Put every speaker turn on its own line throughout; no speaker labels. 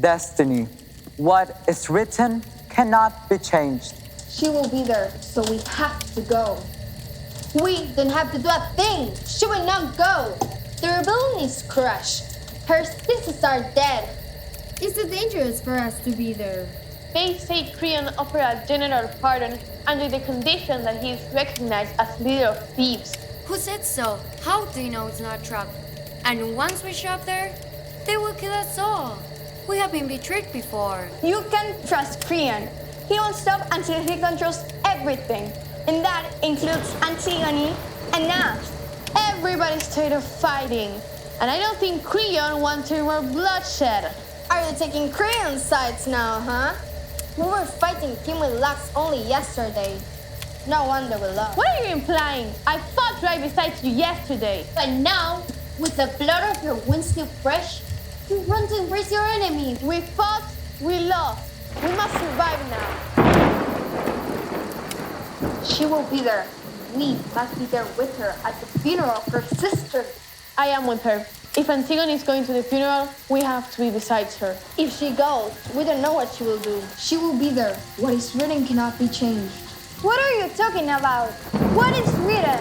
destiny. What is written cannot be changed.
She will be there, so we have to go. We don't have to do a thing. She will not go. The rebellion is crushed. Her sisters are dead.
It's too dangerous for us to be there.
They say Creon offered a general pardon under the condition that he is recognized as leader of thieves.
Who said so? How do you know it's not a trap? And once we show up there, they will kill us all. We have been betrayed before.
You can trust Creon. He won't stop until he controls everything. And that includes Antigone and us.
Everybody's tired of fighting. And I don't think Creon wants any more bloodshed.
Are you taking Creon's sides now, huh? We were fighting Team with Lux only yesterday. No wonder we lost.
What are you implying? I fought right beside you yesterday.
But now, with the blood of your wounds still fresh, you run to embrace your enemies.
We fought, we lost. We must survive now.
She will be there. We must be there with her at the funeral of her sister.
I am with her. If Antigone is going to the funeral, we have to be beside her.
If she goes, we don't know what she will do. She will be there. What is written cannot be changed. What are you talking about? What is written?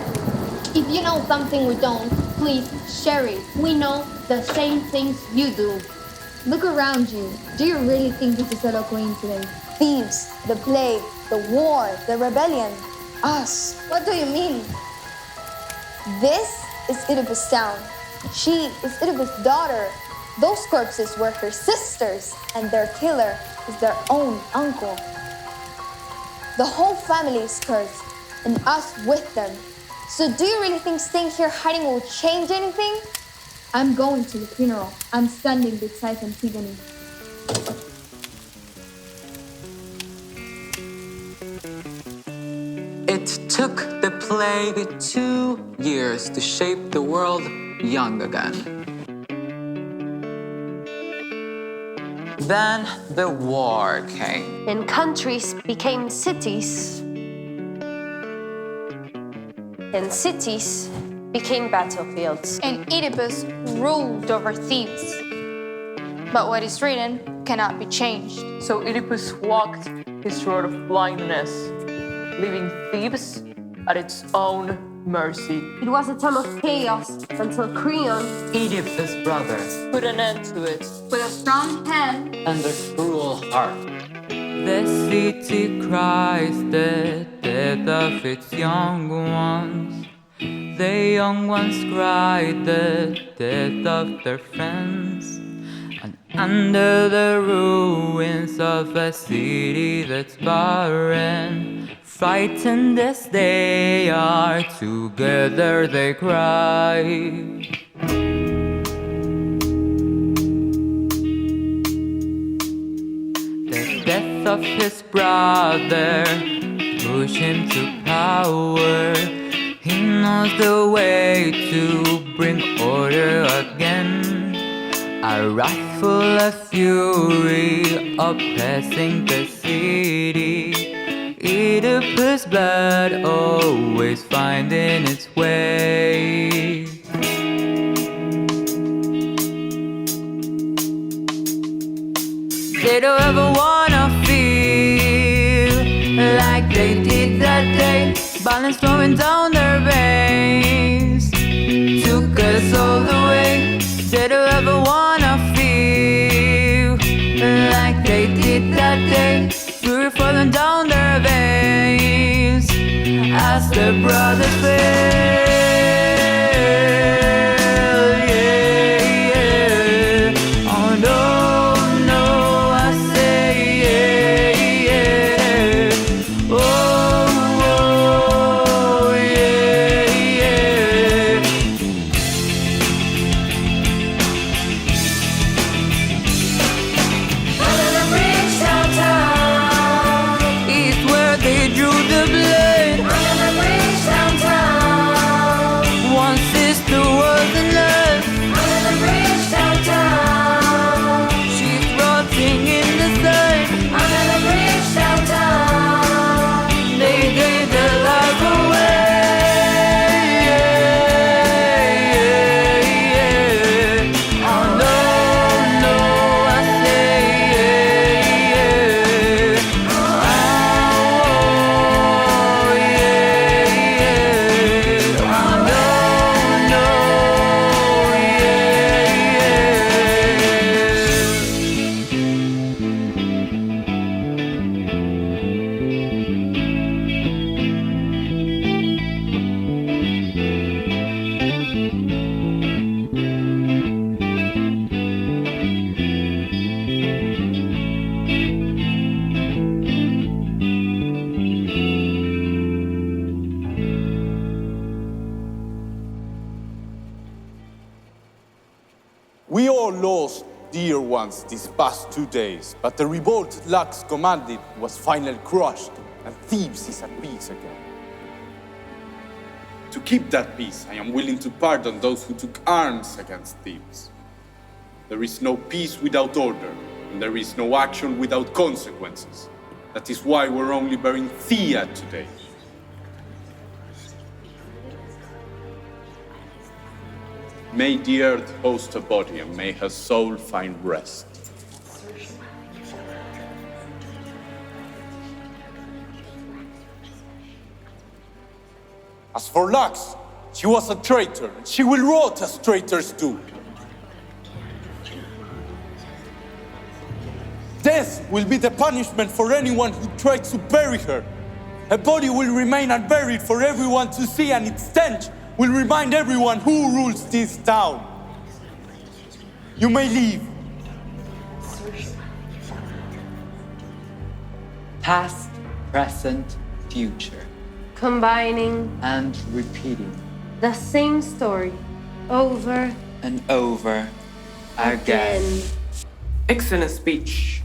If you know something we don't, please share it. We know the same things you do. Look around you. Do you really think this is a coincidence? Thieves, the plague, the war, the rebellion. Us. What do you mean? This is Oedipus' town. She is Oedipus' daughter. Those corpses were her sisters, and their killer is their own uncle. The whole family is cursed, and us with them. So do you really think staying here hiding will change anything? I'm going to the funeral. I'm standing beside Antigone.
It took the plague 2 years to shape the world young again. Then the war came.
And countries became cities. And cities became battlefields.
And Oedipus ruled over thieves. But what is written cannot be changed.
So Oedipus walked his road of blindness, leaving thieves at its own mercy.
It was a time of chaos until Creon,
Oedipus' brother,
Put an end to it.
With a strong hand,
and a cruel heart.
The city cries the death of its young ones. The young ones cry the death of their friends. And under the ruins of a city that's barren, frightened as they are, together they cry. The death of his brother pushed him to power. He knows the way to bring order again. A wrath full of fury oppressing the city. Oedipus' blood always finding its way. They don't ever wanna feel like they did that day. Balance flowing down their veins took us all the way. They don't ever wanna feel like they did that day. Fury falling down their veins as their brothers fell. Yeah, yeah. Oh no, no, I say yeah, yeah. Oh, oh, yeah, yeah.
Under the bridge downtown.
It's where they drew the blood.
Under the bridge downtown.
ones these past 2 days, but the revolt Lux commanded was finally crushed, and Thebes is at peace again. To keep that peace, I am willing to pardon those who took arms against Thebes. There is no peace without order, and there is no action without consequences. That is why we're only bearing Thea today. May the earth host a body, and may her soul find rest. As for Lux, she was a traitor, and she will rot as traitors do. Death will be the punishment for anyone who tried to bury her. Her body will remain unburied for everyone to see, and its stench will remind everyone who rules this town. You may leave.
Past, present, future,
Combining
and repeating
the same story over
and over again.
Excellent speech.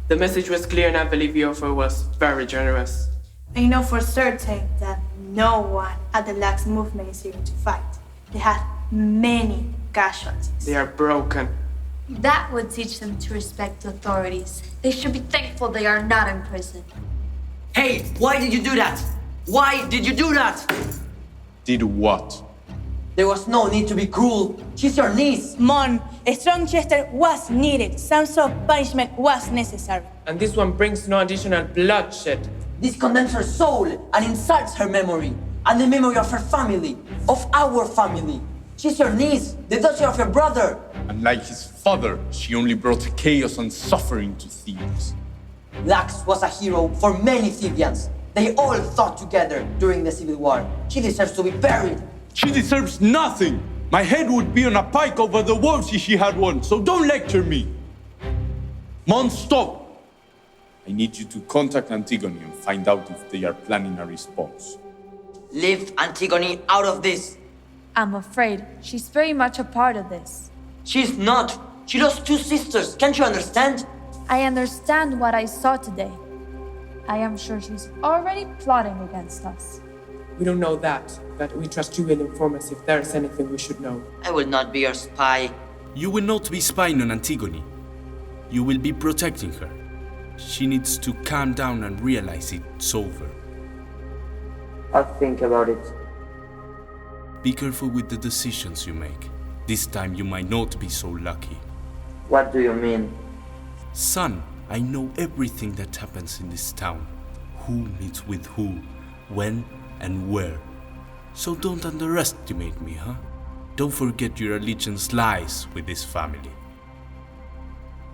The message was clear and I believe your offer was very generous.
I know for certain that no one at the Lux movement is here to fight. They have many casualties.
They are broken.
That would teach them to respect authorities. They should be thankful they are not in prison.
Hey, why did you do that? Why did you do that?
Did what?
There was no need to be cruel. She's your niece.
Mon, a strong Chester was needed. Some sort of punishment was necessary.
And this one brings no additional bloodshed.
This condemns her soul and insults her memory and the memory of her family, of our family. She's your niece, the daughter of your brother.
And like his father, she only brought chaos and suffering to Thebes.
Lux was a hero for many Thebians. They all fought together during the Civil War. She deserves to be buried.
She deserves nothing! My head would be on a pike over the walls if she had one, so don't lecture me! Mon, stop! I need you to contact Antigone and find out if they are planning a response.
Leave Antigone out of this.
I'm afraid she's very much a part of this.
She's not. She lost 2 sisters. Can't you understand?
I understand what I saw today. I am sure she's already plotting against us.
We don't know that, but we trust you will inform us if there is anything we should know.
I will not be your spy.
You will not be spying on Antigone. You will be protecting her. She needs to calm down and realize it's over.
I'll think about it.
Be careful with the decisions you make. This time you might not be so lucky.
What do you mean?
Son, I know everything that happens in this town. Who meets with who, when, and where. So don't underestimate me, huh? Don't forget your allegiance lies with this family.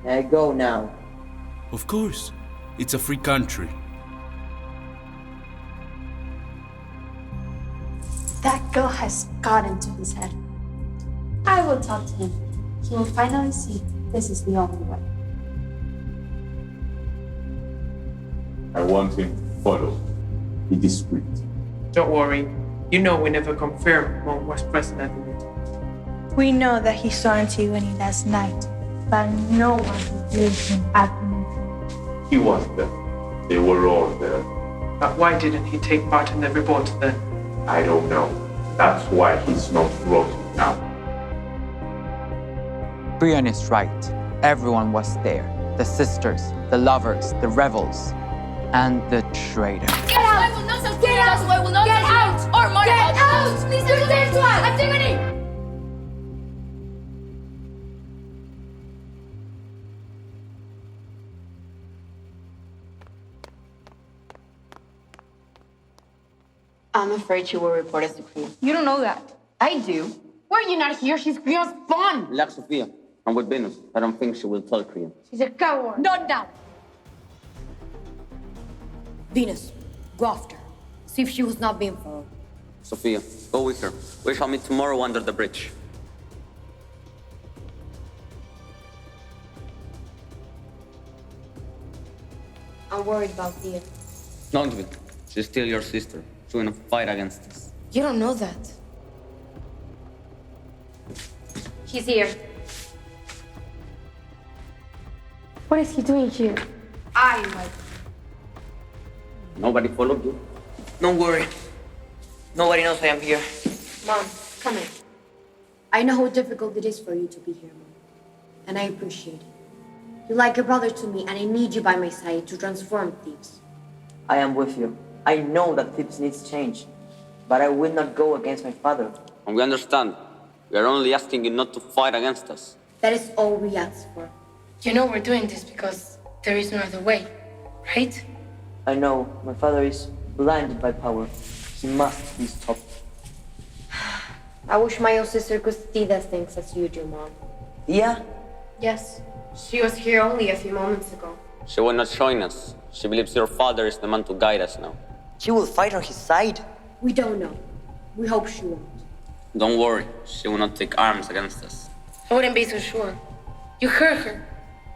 May I go now?
Of course. It's a free country.
That girl has got into his head. I will talk to him. He will finally see this is the only way.
I want him to follow. Be discreet.
Don't worry. You know we never confirmed Mon was present at the meeting.
We know that he saw Antigone last night, but no one believes him at the meeting.
He was there. They were all there.
But why didn't he take part in the revolt then?
I don't know. That's why he's not rotting now.
Brian is right. Everyone was there. The sisters, the lovers, the rebels, and the traitor.
Get out! I will not get out! I will not get out! Or more get out! Please do this one! Antigone!
I'm afraid she will report us to Creon.
You don't know that.
I do.
Were you not here? She's Creon's spawn.
Like Sophia. I'm with Venus. I don't think she will tell Creon.
She's a coward.
Not now! Venus, go after her. See if she was not being followed.
Sophia, go with her. We shall meet tomorrow under the bridge.
I'm worried about Thea.
Don't be. She's still your sister. She's gonna fight against us.
You don't know that. He's here.
What is he doing here? I invite him.
Nobody followed you.
Don't worry. Nobody knows I am here.
Mom, come in. I know how difficult it is for you to be here, Mom. And I appreciate it. You're like a brother to me, and I need you by my side to transform things.
I am with you. I know that Thebes needs change, but I will not go against my father.
And we understand. We are only asking you not to fight against us.
That is all we ask for.
You know we're doing this because there is no other way, right?
I know my father is blinded by power. He must be stopped.
I wish my own sister could see the things as you do, Mom.
Yeah?
Yes. She was here only a few moments ago.
She will not join us. She believes your father is the man to guide us now.
She will fight on his side.
We don't know. We hope she won't.
Don't worry. She will not take arms against us.
I wouldn't be so sure. You heard her.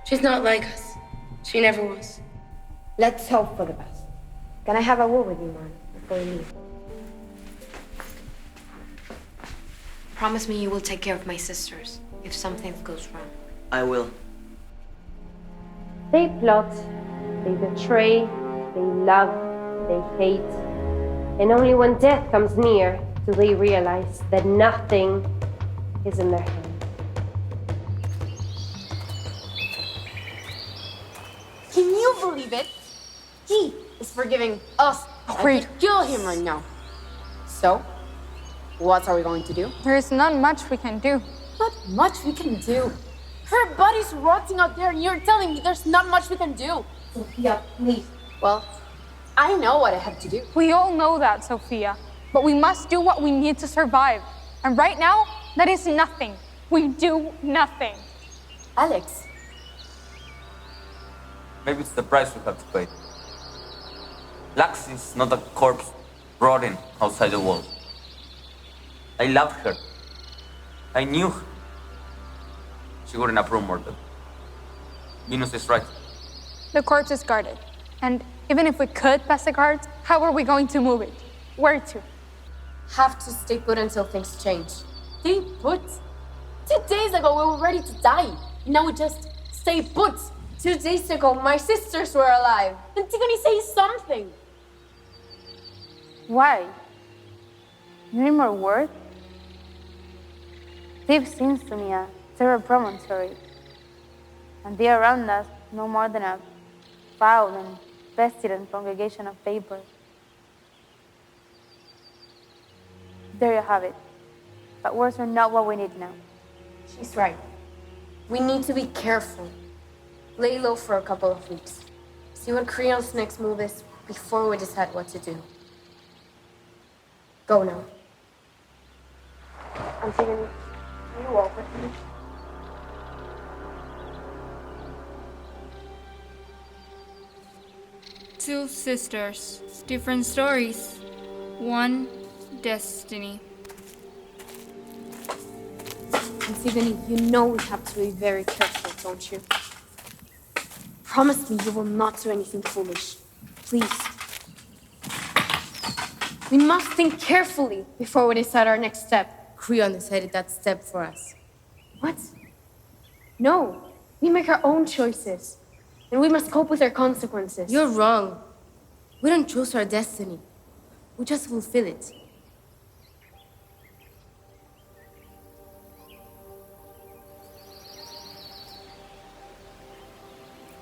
She's not like us. She never was.
Let's hope for the best. Can I have a word with you, Mom, before we leave? Promise me you will take care of my sisters if something goes wrong.
I will.
They plot, they betray, they love, they hate. And only when death comes near do they realize that nothing is in their hands.
Can you believe it? He is forgiving us.
Wait.
Kill him right now.
So, what are we going to do?
There is not much we can do.
Not much we can do. Her body's rotting out there and you're telling me there's not much we can do.
Sophia, please.
Well, I know what I have to do.
We all know that, Sophia. But we must do what we need to survive. And right now, that is nothing. We do nothing.
Alex.
Maybe it's the price we have to pay. Lux is not a corpse rotting outside the wall. I loved her. I knew her. She wouldn't approve murder. Venus is right.
The corpse is guarded. And even if we could pass the guards, how are we going to move it? Where to?
Have to stay put until things change. Stay put? 2 days ago we were ready to die. Now we just stay put. 2 days ago my sisters were alive. Antigone, say something.
Why? You need more words? Thebes seems to me a terror promontory, and they around us no more than a foul and pestilent congregation of vapor. There you have it. But words are not what we need now.
She's right. We need to be careful. Lay low for a couple of weeks. See what Creon's next move is before we decide what to do. Go now. Antigone, can you walk with me?
Two sisters, different stories, one destiny.
Antigone, you know we have to be very careful, don't you? Promise me you will not do anything foolish. Please. We must think carefully before we decide our next step.
Creon decided that step for us.
What? No. We make our own choices. And we must cope with their consequences.
You're wrong. We don't choose our destiny. We just fulfill it.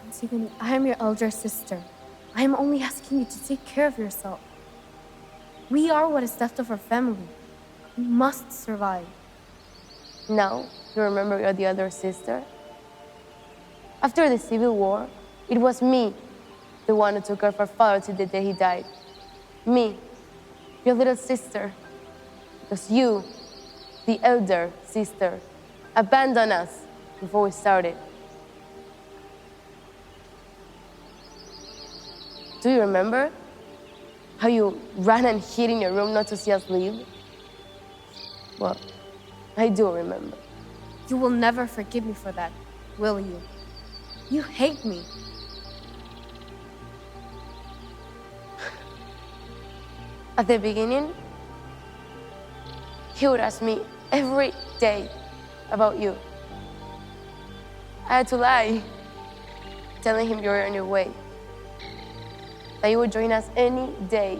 Antigone, I am your elder sister. I am only asking you to take care of yourself. We are what is left of our family. We must survive.
Now, you remember you're the other sister? After the Civil War, it was me, the one who took care of our father till the day he died. Me, your little sister. Because you, the elder sister, abandoned us before we started. Do you remember how you ran and hid in your room not to see us leave? Well, I do remember.
You will never forgive me for that, will you? You hate me.
At the beginning, he would ask me every day about you. I had to lie. telling him you're on your way, that you would join us any day.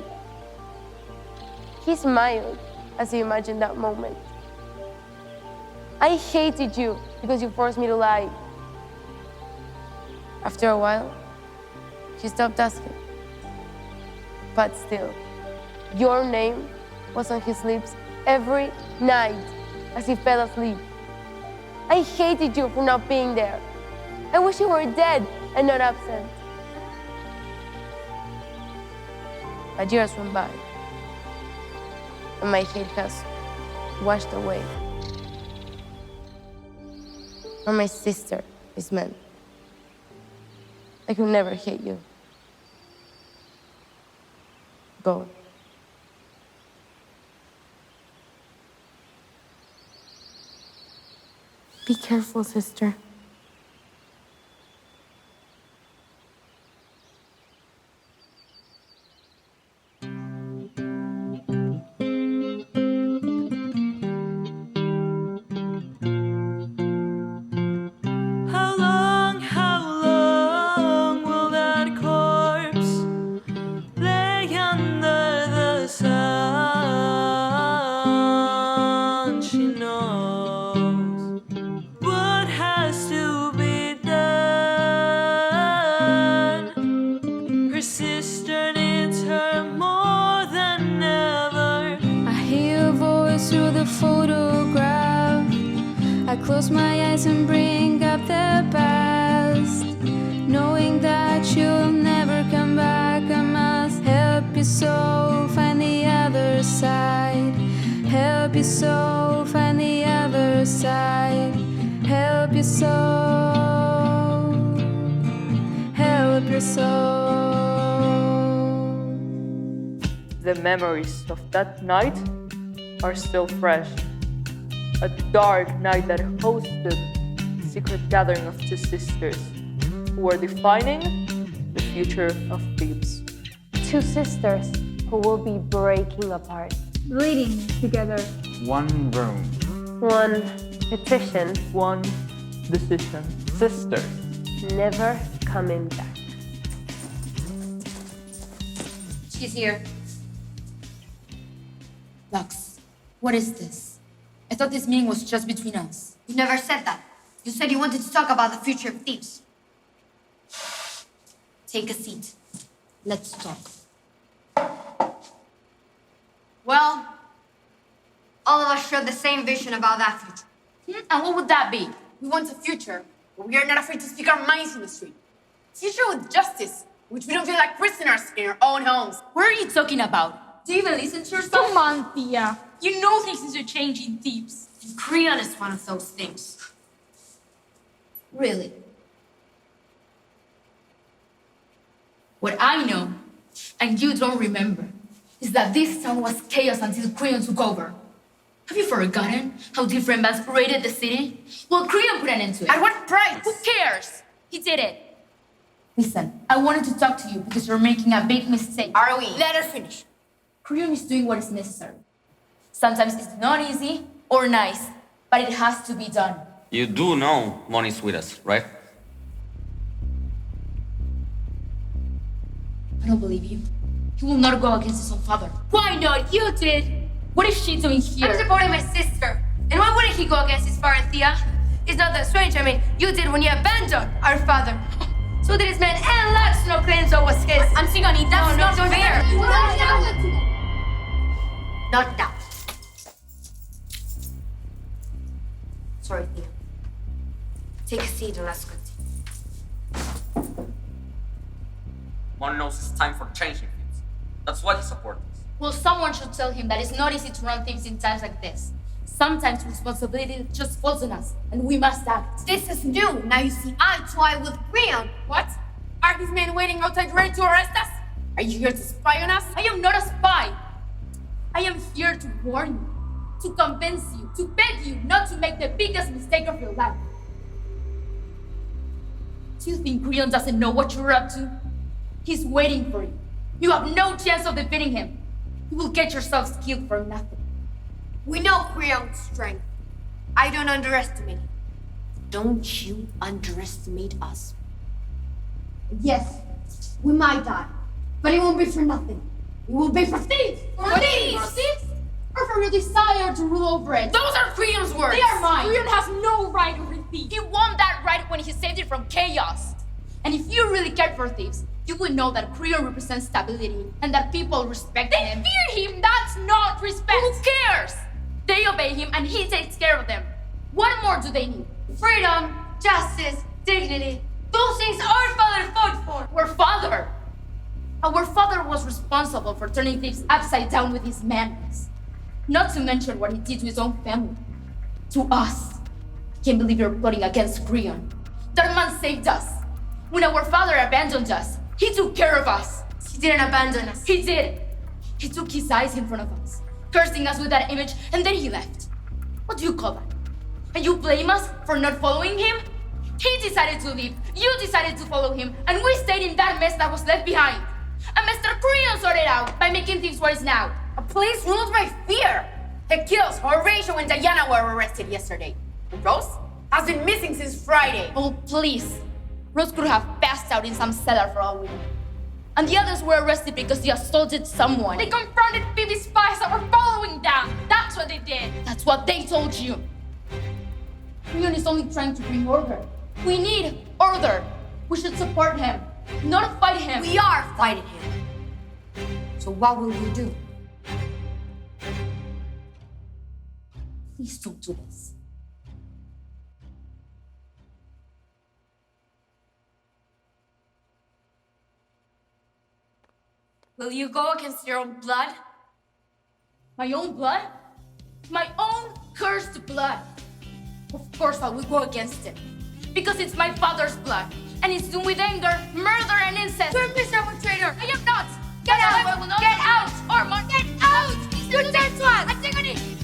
He smiled as he imagined that moment. I hated you because you forced me to lie. After a while, he stopped asking. But still, your name was on his lips every night as he fell asleep. I hated you for not being there. I wish you were dead and not absent. But years went by, and my hate has washed away. And my sister is meant. I could never hate you. Go. Be careful, sister.
How long will that corpse lay under the sun? She knows what has to be done. Her sister needs her more than ever.
I hear a voice through the photograph. I close my eyes and bring up the past, knowing that you'll never come back. I must help your soul find the other side. Help your soul find the other side. Help your soul. Help your soul.
The memories of that night are still fresh. A dark night that hosted a secret gathering of two sisters who were defining the future of Thebes.
Two sisters who will be breaking apart.
Bleeding together.
One room.
One petition.
One decision.
Sisters.
Never coming back.
She's here. Lux, what is this? I thought this meeting was just between us. You never said that. You said you wanted to talk about the future of Thebes. Take a seat. Let's talk. Well, all of us share the same vision about that future.
And what would that be? We want a future where we are not afraid to speak our minds in the street. Future with justice, which we don't feel like prisoners in our own homes. What are you talking about? Do you even listen to yourself?
Come on, Tia.
You know things are changing in Thebes.
And Creon is one of those things. Really.
What I know, and you don't remember, is that this town was chaos until Creon took over. Have you forgotten how different bands paraded the city? Well, Creon put an end to it. At what price? Who cares? He did it. Listen, I wanted to talk to you because you're making a big mistake.
Are we?
Let her finish. Creon is doing what is necessary. Sometimes it's not easy or nice, but it has to be done.
You do know money's with us, right?
I don't believe you. He will not go against his own father. Why not? You did. What is she doing here?
I'm supporting my sister. And why wouldn't he go against his father, Thea? It's not that strange. I mean, you did when you abandoned our father. So did his man, and Lux no claims it was his.
Antigone, that's not fair.
Not now. Sorry, Thea. Take a seat and let's continue.
One knows it's time for changing things. That's why he supports us.
Well, someone should tell him that it's not easy to run things in times like this. Sometimes responsibility just falls on us, and we must act.
This is new. Now you see eye to eye with Creon.
What? Are his men waiting outside ready to arrest us? Are you here to spy on us? I am not a spy. I am here to warn you, to convince you, to beg you not to make the biggest mistake of your life. Do you think Creon doesn't know what you're up to? He's waiting for you. You have no chance of defeating him. You will get yourselves killed for nothing.
We know Creon's strength. I don't underestimate him. Don't you underestimate us. Yes, we might die, but it won't be for nothing. It will be for thieves!
For thieves? Or for your desire to rule over it?
Those are Creon's words!
They are mine!
Creon has no right over thieves!
He won that right when he saved it from chaos! And if you really cared for thieves, you would know that Creon represents stability and that people respect him.
They fear him! That's not respect!
Who cares? They obey him and he takes care of them. What more do they need?
Freedom, justice, dignity. Those things our father fought for.
Our father was responsible for turning thieves upside down with his madness. Not to mention what he did to his own family. To us. Can't believe you're plotting against Creon. That man saved us. When our father abandoned us, he took care of us.
He didn't abandon us.
He did. He took his eyes in front of us, cursing us with that image, and then he left. What do you call that? And you blame us for not following him? He decided to leave, you decided to follow him, and we stayed in that mess that was left behind. And Mr. Creon sorted it out by making things worse now.
A place ruled by fear. The kills, Horatio and Diana were arrested yesterday. And Rose has been missing since Friday.
Oh, please. Rose could have passed out in some cellar for all we know. And the others were arrested because they assaulted someone.
They confronted Phoebe's spies that were following them. That's what they did.
That's what they told you. Creon is only trying to bring order. We need order. We should support him, not fight him.
We are fighting him. So what will you do?
Please don't do this.
Will you go against your own blood?
My own blood? My own cursed blood. Of course I will go against it. Because it's my father's blood. And it's done with anger, murder, and incest.
You're a miserable traitor.
I am not. Get out! I will not.
Get out!
Or
get out! You dead one!
Antigone!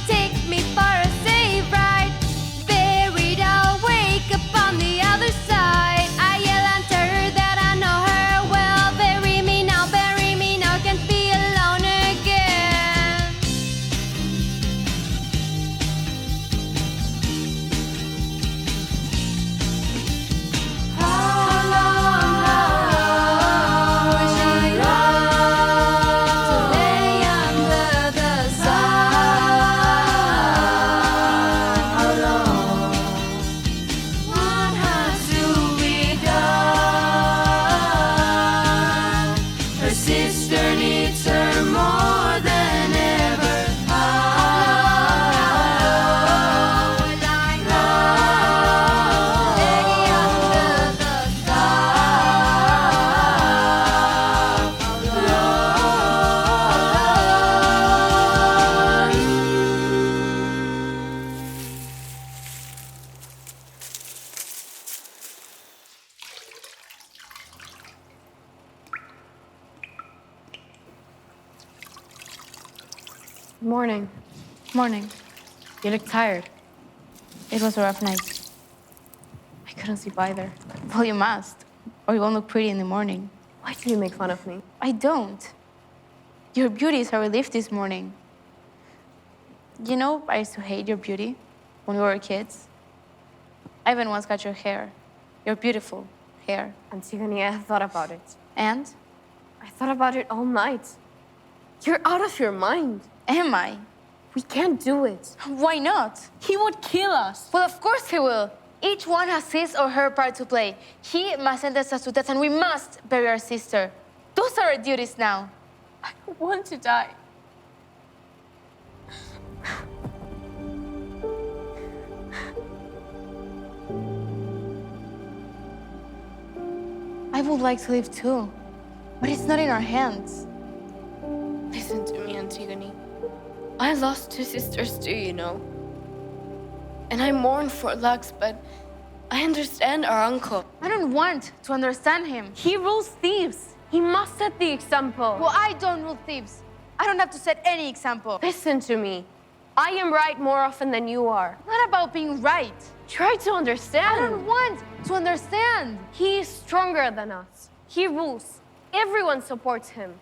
Take me for a safe ride. Buried awake upon the other side. I yell and tell her that I know her well. Bury me now, can't be alone again. How long will she love to lay under the sun?
Morning. Morning. You look tired. It was a rough night. I couldn't sleep either. Well, you must, or you won't look pretty in the morning.
Why do you make fun of me?
I don't. Your beauty is a relief this morning. You know, I used to hate your beauty when we were kids. I even once cut your hair. Your beautiful hair.
Antigone, I thought about it.
And?
I thought about it all night. You're out of your mind.
Am I?
We can't do it.
Why not?
He would kill us.
Well, of course he will. Each one has his or her part to play. He must sentence us to death, and we must bury our sister. Those are our duties now.
I don't want to die.
I would like to live too, but it's not in our hands.
Listen to me, Antigone. I lost 2 sisters too, you know. And I mourn for Lux, but I understand our uncle.
I don't want to understand him.
He rules thieves.
He must set the example.
Well, I don't rule thieves. I don't have to set any example.
Listen to me. I am right more often than you are.
Not about being right.
Try to understand.
I don't want to understand.
He is stronger than us. He rules. Everyone supports him.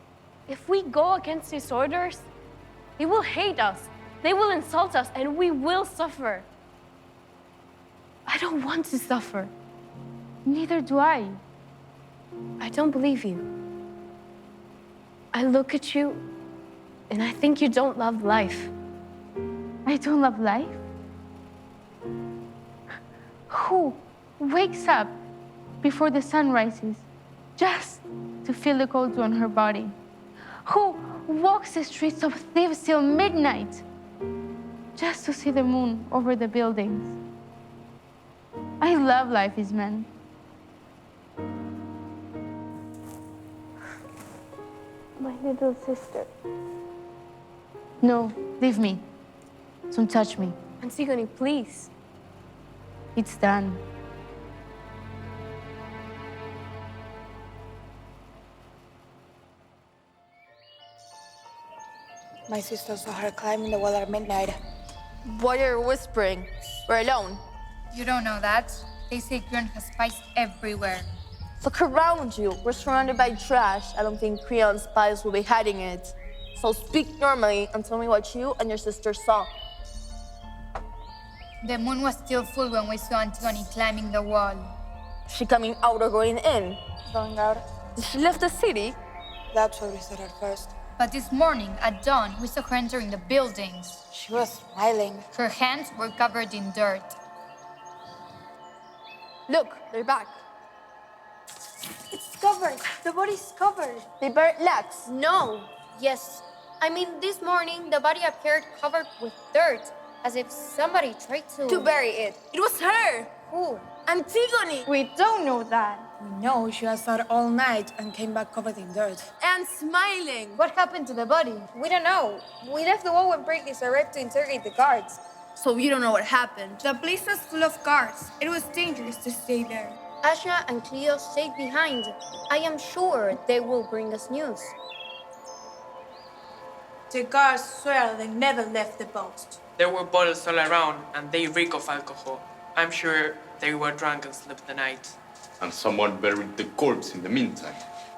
If we go against his orders, they will hate us. They will insult us, and we will suffer. I don't want to suffer.
Neither do I.
I don't believe you. I look at you, and I think you don't love life.
I don't love life? Who wakes up before the sun rises just to feel the cold on her body? Who walks the streets of Thebes till midnight just to see the moon over the buildings? I love life, Isman.
My little sister.
No, leave me. Don't touch me.
Antigone, please.
It's done.
My sister saw her climbing the wall at midnight.
Why are you whispering? We're alone.
You don't know that. They say Creon has spies everywhere.
Look around you. We're surrounded by trash. I don't think Creon spies will be hiding it. So speak normally and tell me what you and your sister saw.
The moon was still full when we saw Antigone climbing the wall.
Is she coming out or going in?
Going out.
Did she leave the city?
That's what we thought at first.
But this morning, at dawn, we saw her entering the buildings.
She was smiling.
Her hands were covered in dirt.
Look, they're back.
It's covered. The body's covered.
They buried Lex.
No. Yes. I mean, this morning, the body appeared covered with dirt, as if somebody tried
To bury it. It was her.
Who?
Antigone.
We don't know that.
We know she was out all night and came back covered in dirt.
And smiling.
What happened to the body?
We don't know. We left the wall when Briggs arrived to interrogate the guards.
So you don't know what happened.
The place was full of guards. It was dangerous to stay there.
Asha and Cleo stayed behind. I am sure they will bring us news.
The guards swear they never left the post.
There were bottles all around, and they reek of alcohol. I'm sure they were drunk and slept the night.
And someone buried the corpse in the meantime.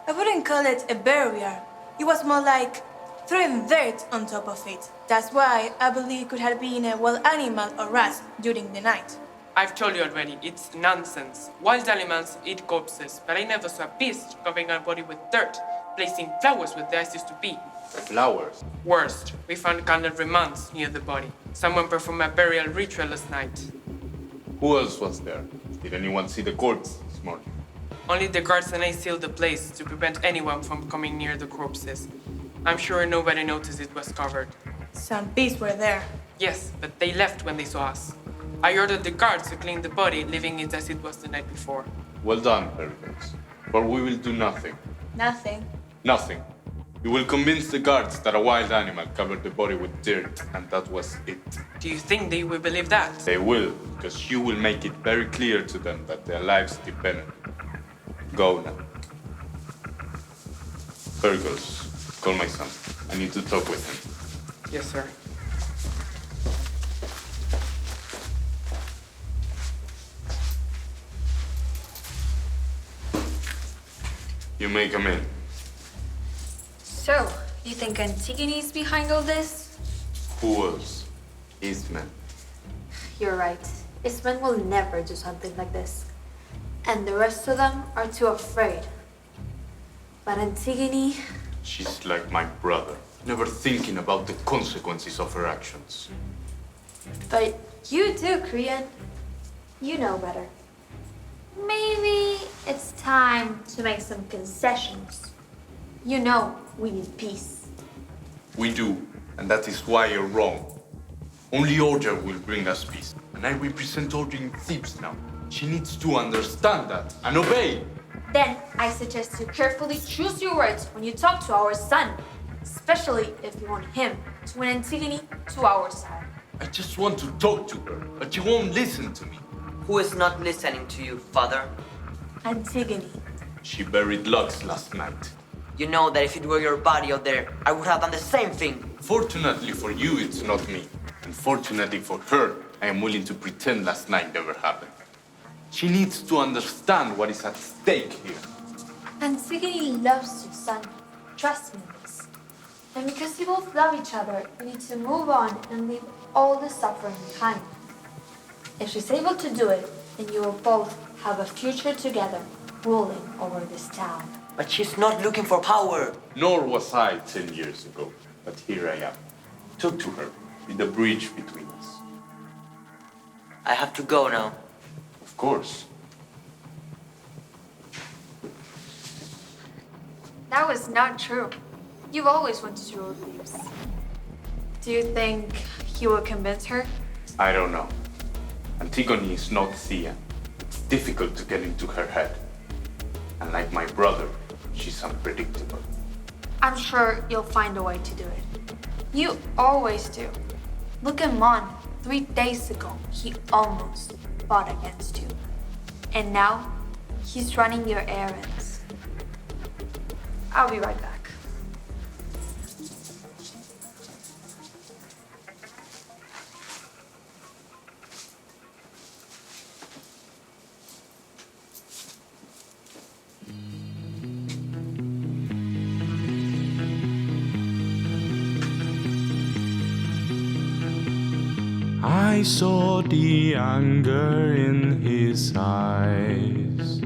I wouldn't call it a burial. It was more like throwing dirt on top of it. That's why I believe it could have been a wild animal or rat during the night.
I've told you already, it's nonsense. Wild animals eat corpses, but I never saw a beast covering a body with dirt, placing flowers where the eyes used to be.
Flowers?
Worst, we found candle remnants near the body. Someone performed a burial ritual last night.
Who else was there? Did anyone see the corpse this morning?
Only the guards and I sealed the place to prevent anyone from coming near the corpses. I'm sure nobody noticed it was covered.
Some beasts were there.
Yes, but they left when they saw us. I ordered the guards to clean the body, leaving it as it was the night before.
Well done, Pericles. For we will do nothing.
Nothing.
Nothing. You will convince the guards that a wild animal covered the body with dirt, and that was it.
Do you think they will believe that?
They will, because you will make it very clear to them that their lives depend on it. Go now. Pericles, call my son. I need to talk with him.
Yes, sir.
You may come in.
So, you think Antigone is behind all this?
Who else? Eastman.
You're right. Isman will never do something like this. And the rest of them are too afraid. But Antigone...
She's like my brother, never thinking about the consequences of her actions.
But you too, Creon. You know better. Maybe it's time to make some concessions. You know we need peace.
We do, and that is why you're wrong. Only order will bring us peace. And I represent order in Thebes now. She needs to understand that and obey.
Then I suggest you carefully choose your words when you talk to our son, especially if you want him to win Antigone to our side.
I just want to talk to her, but she won't listen to me.
Who is not listening to you, father?
Antigone.
She buried Lux last night.
You know that if it were your body out there, I would have done the same thing.
Fortunately for you, it's not me. And fortunately for her, I am willing to pretend last night never happened. She needs to understand what is at stake here.
Antigone loves you, son. Trust me on this. And because you both love each other, you need to move on and leave all the suffering behind. If she's able to do it, then you will both have a future together, ruling over this town.
But she's not looking for power.
Nor was I 10 years ago. But here I am. Talk to her. Be the bridge between us.
I have to go now.
Of course.
That was not true. You've always wanted to rule Thebes.
Do you think he will convince her?
I don't know. Antigone is not Thea. It's difficult to get into her head. And like my brother, she's unpredictable.
I'm sure you'll find a way to do it. You always do. Look at Mon. 3 days ago, he almost fought against you. And now, he's running your errands. I'll be right back.
I saw the anger in his eyes.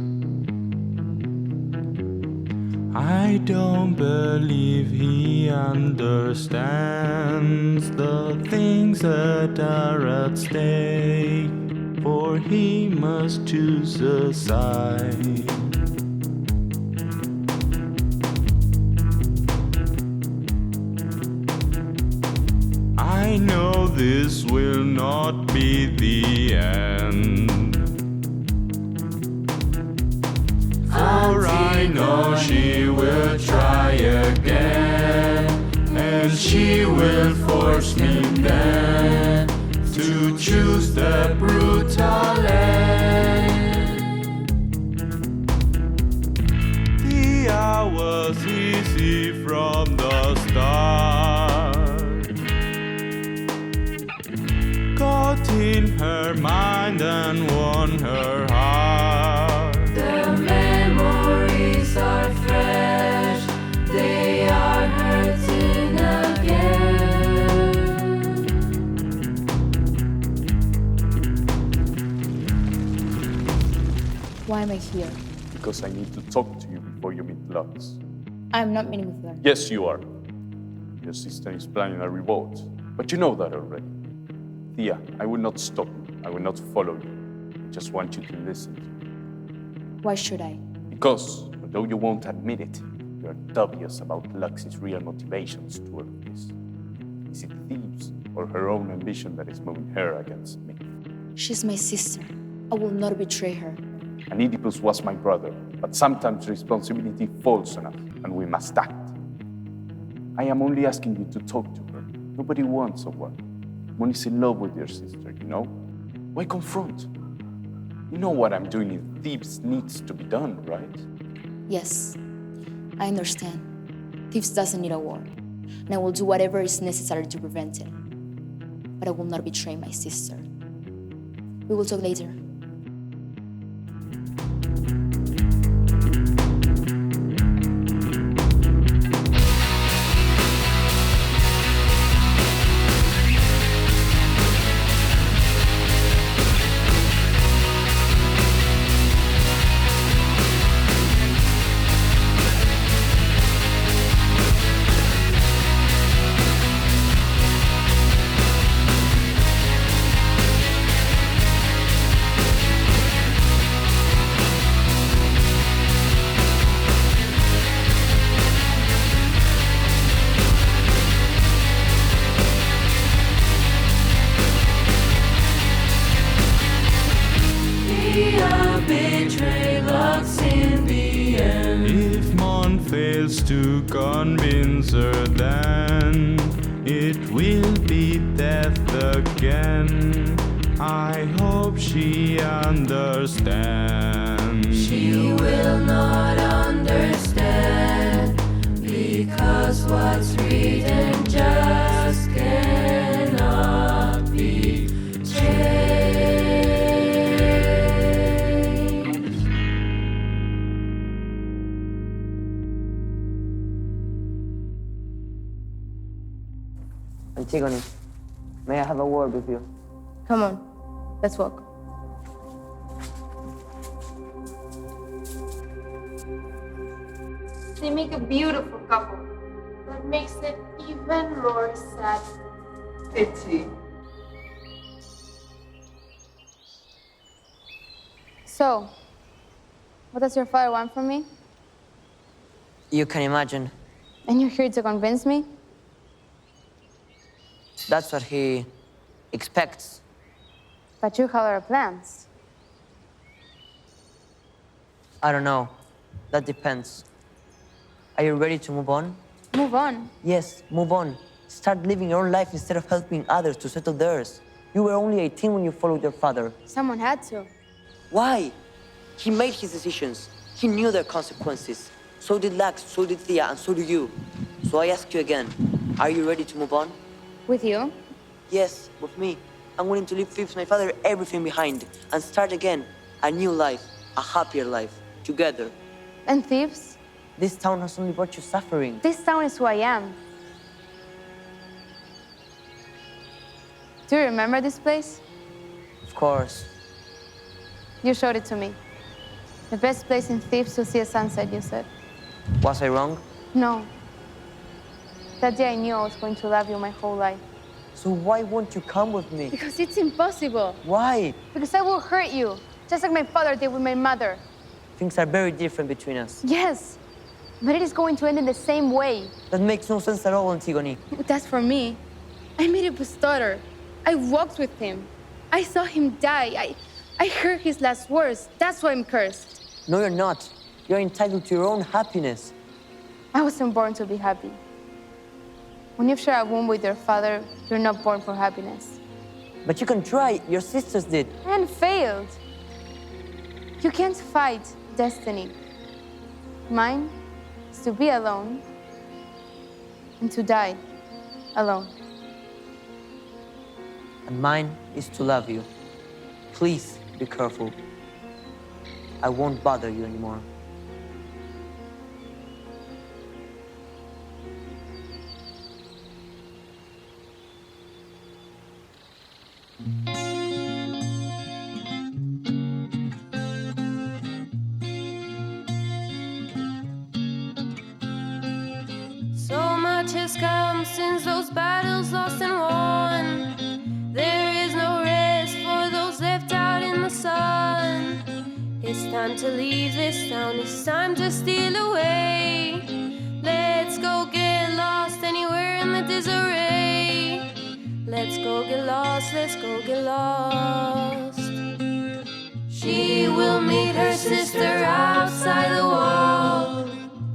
I don't believe he understands the things that are at stake, for he must choose a side. I know this will not be the end, for I know she will try again, and she will force me then to choose the brutal end. The hour was easy from the start. Got in her mind and won her heart.
The memories are fresh, they are hurting again.
Why am I here?
Because I need to talk to you before you meet Lux.
I'm not meeting with her.
Yes, you are. Your sister is planning a revolt, but you know that already. Thea, I will not stop you. I will not follow you. I just want you to listen to me.
Why should I?
Because, although you won't admit it, you are dubious about Lux's real motivations to all of this. Is it Thebes or her own ambition that is moving her against me?
She's my sister. I will not betray her.
And Oedipus was my brother, but sometimes responsibility falls on us, and we must act. I am only asking you to talk to her. Nobody wants a war. Mon is in love with your sister, you know? Why confront? You know what I'm doing in Thebes needs to be done, right?
Yes, I understand. Thebes doesn't need a war, and I will do whatever is necessary to prevent it. But I will not betray my sister. We will talk later.
Fails to convince her, then it will be death again. I hope she understands.
She will not
Antigone, may I have a word with you?
Come on, let's walk.
They make a beautiful couple. That makes it even more sad.
Pity.
So, what does your father want from me?
You can imagine.
And you're here to convince me?
That's what he expects.
But you have other plans.
I don't know. That depends. Are you ready to move on?
Move on.
Yes, move on. Start living your own life instead of helping others to settle theirs. You were only 18 when you followed your father.
Someone had to.
Why? He made his decisions. He knew their consequences. So did Lax, so did Thea, and so do you. So I ask you again, are you ready to move on?
With you?
Yes, with me. I'm willing to leave Phipps, my father, everything behind and start again. A new life, a happier life, together.
And thieves?
This town has only brought you suffering.
This town is who I am. Do you remember this place?
Of course.
You showed it to me. The best place in Thieves to see a sunset, you said.
Was I wrong?
No. That day I knew I was going to love you my whole life.
So why won't you come with me?
Because it's impossible.
Why?
Because I will hurt you, just like my father did with my mother.
Things are very different between us.
Yes, but it is going to end in the same way.
That makes no sense at all, Antigone.
That's for me. I made a daughter. I walked with him. I saw him die. I heard his last words. That's why I'm cursed.
No, you're not. You're entitled to your own happiness.
I wasn't born to be happy. When you share a womb with your father, you're not born for happiness.
But you can try. Your sisters did.
And failed. You can't fight destiny. Mine is to be alone and to die alone.
And mine is to love you. Please be careful. I won't bother you anymore.
So much has come since those battles lost and won. There is no rest for those left out in the sun. It's time to leave this town, it's time to steal away. Let's go get lost anywhere in the disarray. Let's go get lost, let's go get lost. She will meet her sister outside the wall.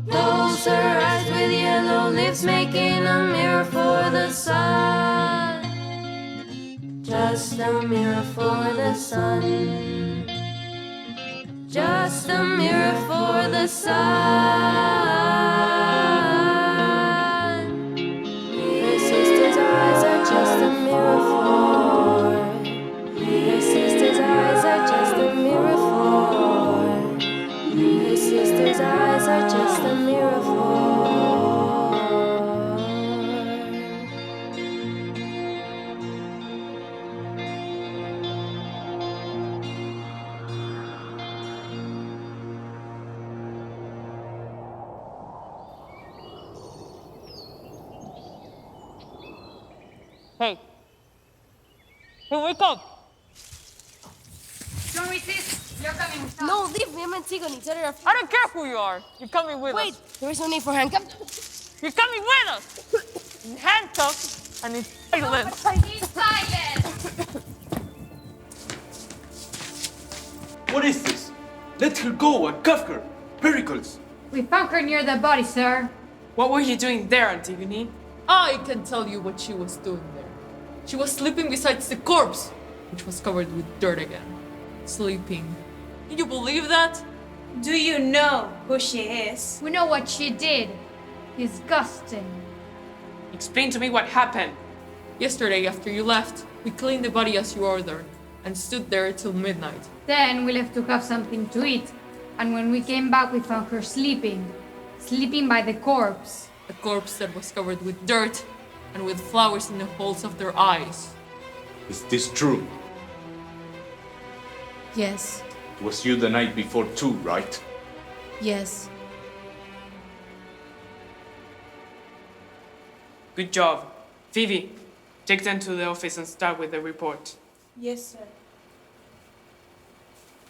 Close her eyes with yellow lips, making a mirror for the sun. Just a mirror for the sun. Just a mirror for the sun. Her sister's eyes are just a mirror for. Her sister's eyes are just a mirror for. Her sister's eyes are just a mirror for.
Hey. Hey, wake up!
Don't resist. You're coming with us.
No, leave me. I'm Antigone. Tell her
I don't care who you are. You're coming with
Wait,
us.
there is no need for handcuffs.
You're coming with us. It's handcuffed and it's silent.
He's silent.
What is this? Let her go and cuff her. Pericles.
We found her near the body, sir.
What were you doing there, Antigone?
I can tell you what she was doing there. She was sleeping beside the corpse, which was covered with dirt again. Sleeping. Can you believe that?
Do you know who she is?
We know what she did. Disgusting.
Explain to me what happened.
Yesterday, after you left, we cleaned the body as you ordered and stood there till midnight.
Then we left to have something to eat. And when we came back, we found her sleeping. Sleeping by the corpse.
A corpse that was covered with dirt and with flowers in the holes of their eyes.
Is this true?
Yes,
It was you the night before too, right?
yes.
Good job. Phoebe, take them to the office and start with the report.
Yes, sir.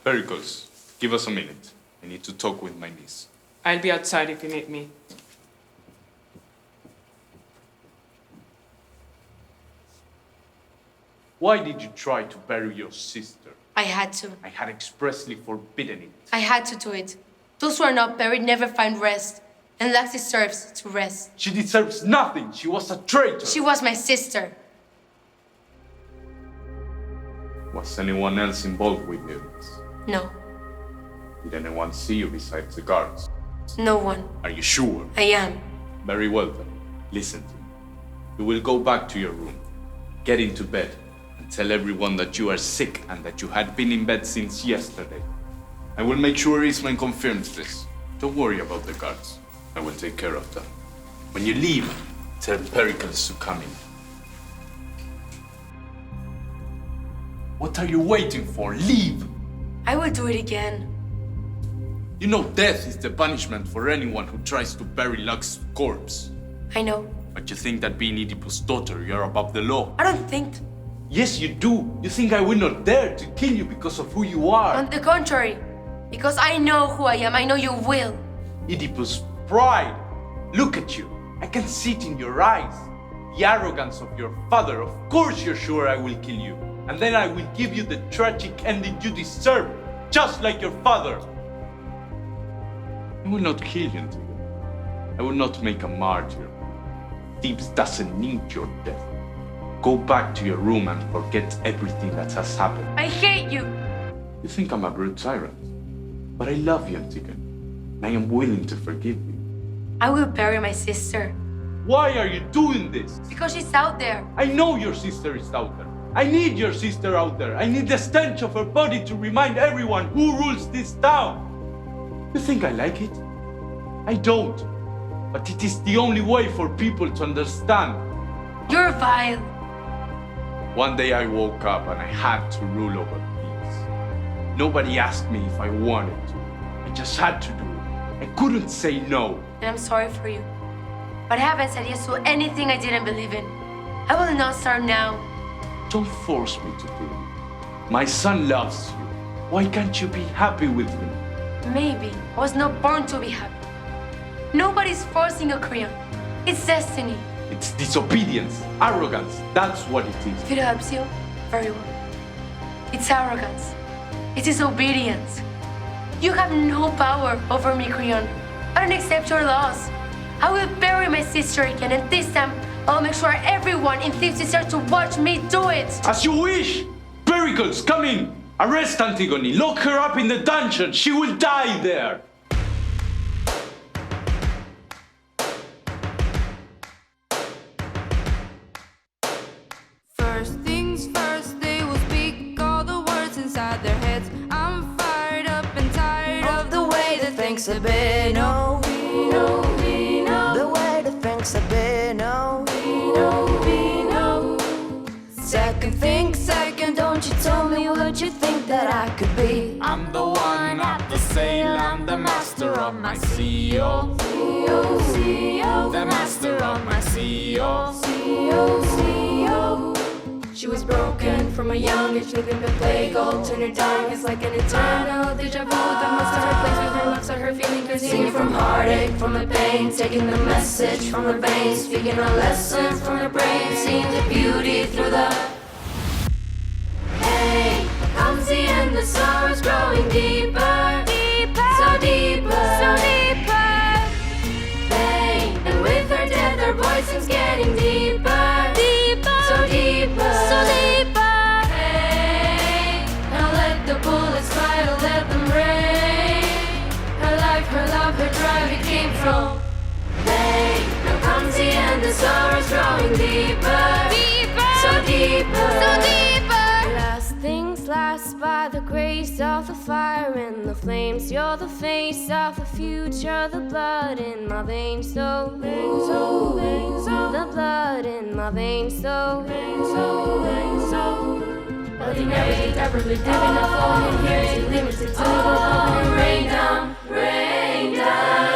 Pericles, give us a minute. I need to talk with my niece.
I'll be outside if you need me.
Why did you try to bury your sister?
I had to.
I had expressly forbidden it.
I had to do it. Those who are not buried never find rest, and Lux deserves to rest.
She deserves nothing. She was a traitor.
She was my sister.
Was anyone else involved with this?
No,
Did anyone see you besides the guards?
no one.
Are you sure?
I am.
Very well then. Listen to me. You will go back to your room, get into bed, and tell everyone that you are sick and that you had been in bed since yesterday. I will make sure Ismail confirms this. Don't worry about the guards. I will take care of them. When you leave, tell Pericles to come in. What are you waiting for? Leave!
I will do it again.
You know death is the punishment for anyone who tries to bury Lux's corpse.
I know.
But you think that being Oedipus' daughter, you're above the law.
I don't think.
Yes, you do. You think I will not dare to kill you because of who you are.
On the contrary, because I know who I am, I know you will.
Oedipus' pride. Look at you. I can see it in your eyes. The arrogance of your father. Of course you're sure I will kill you. And then I will give you the tragic ending you deserve, just like your father. I will not kill you, Antigone. I will not make a martyr. Thebes doesn't need your death. Go back to your room and forget everything that has happened.
I hate you.
You think I'm a brute tyrant, but I love you, Antigone. And I am willing to forgive you.
I will bury my sister.
Why are you doing this?
Because she's out there.
I know your sister is out there. I need your sister out there. I need the stench of her body to remind everyone who rules this town. You think I like it? I don't. But it is the only way for people to understand.
You're vile.
One day I woke up and I had to rule over Thebes. Nobody asked me if I wanted to. I just had to do it. I couldn't say no.
And I'm sorry for you. But I haven't said yes to anything I didn't believe in. I will not start now.
Don't force me to do it. My son loves you. Why can't you be happy with him?
Maybe I was not born to be happy. Nobody's forcing a Korean. It's destiny.
It's disobedience, arrogance. That's what it is.
If it helps you, very well. It's arrogance. It's disobedience. You have no power over me, Korean. I don't accept your laws. I will bury my sister again, and this time I'll make sure everyone in Thebes is there to watch me do it.
As you wish. Pericles, come in. Arrest Antigone. Lock her up in the dungeon. She will die there.
First things first, they will speak all the words inside their heads. I'm fired up and tired of the way that things have been. Oh, the way that things have been. Oh, second thing, second, don't you tell me what you think that I could be.
I'm the one at the sail, I'm the master of my CEO. The master of my CEO.
She was broken from a young age, living the plague, all turned her dark. It's like an eternal deja vu that must have her place with her looks or her feeling. Cause singing from heartache, from the pain, taking the message from her veins, speaking a lesson from her brain, seeing the beauty through the. Hey, comes the end, the sorrow's growing deeper, so deeper, so deeper. Pain, and with her death, her voice is getting deeper. So deeper, so deeper. Hey, now let the bullets fly, don't let them rain. Her life, her love, her drive, it came from pain. Now comes the end, the sorrow's growing deeper, so deeper, so deeper. Last things last. by the grace of the fire and the flames. You're the face of the future, the blood in my veins. So, the blood in my veins. So,
Building everything desperately, living and flowing in here is limited to the rain down, rain down.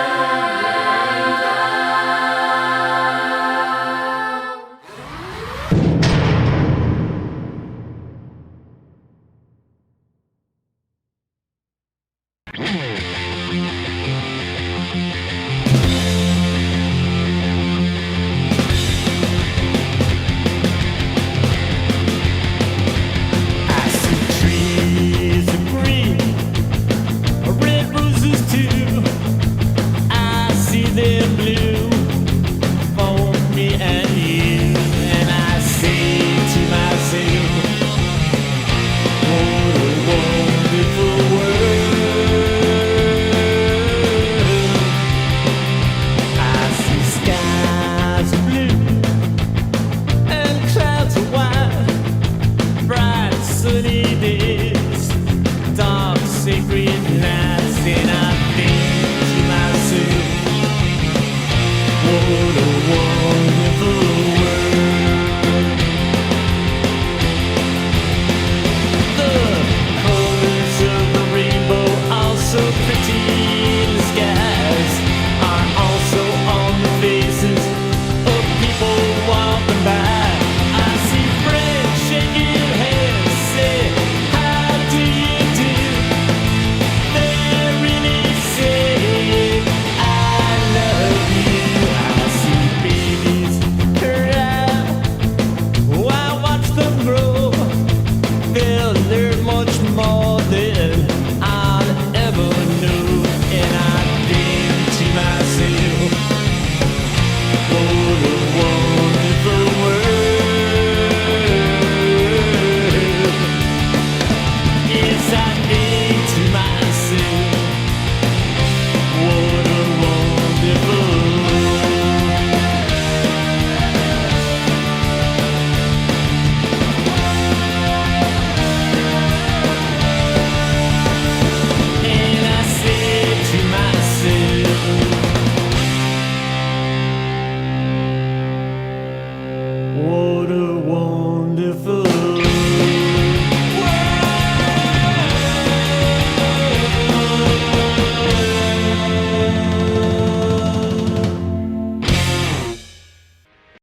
What a wonderful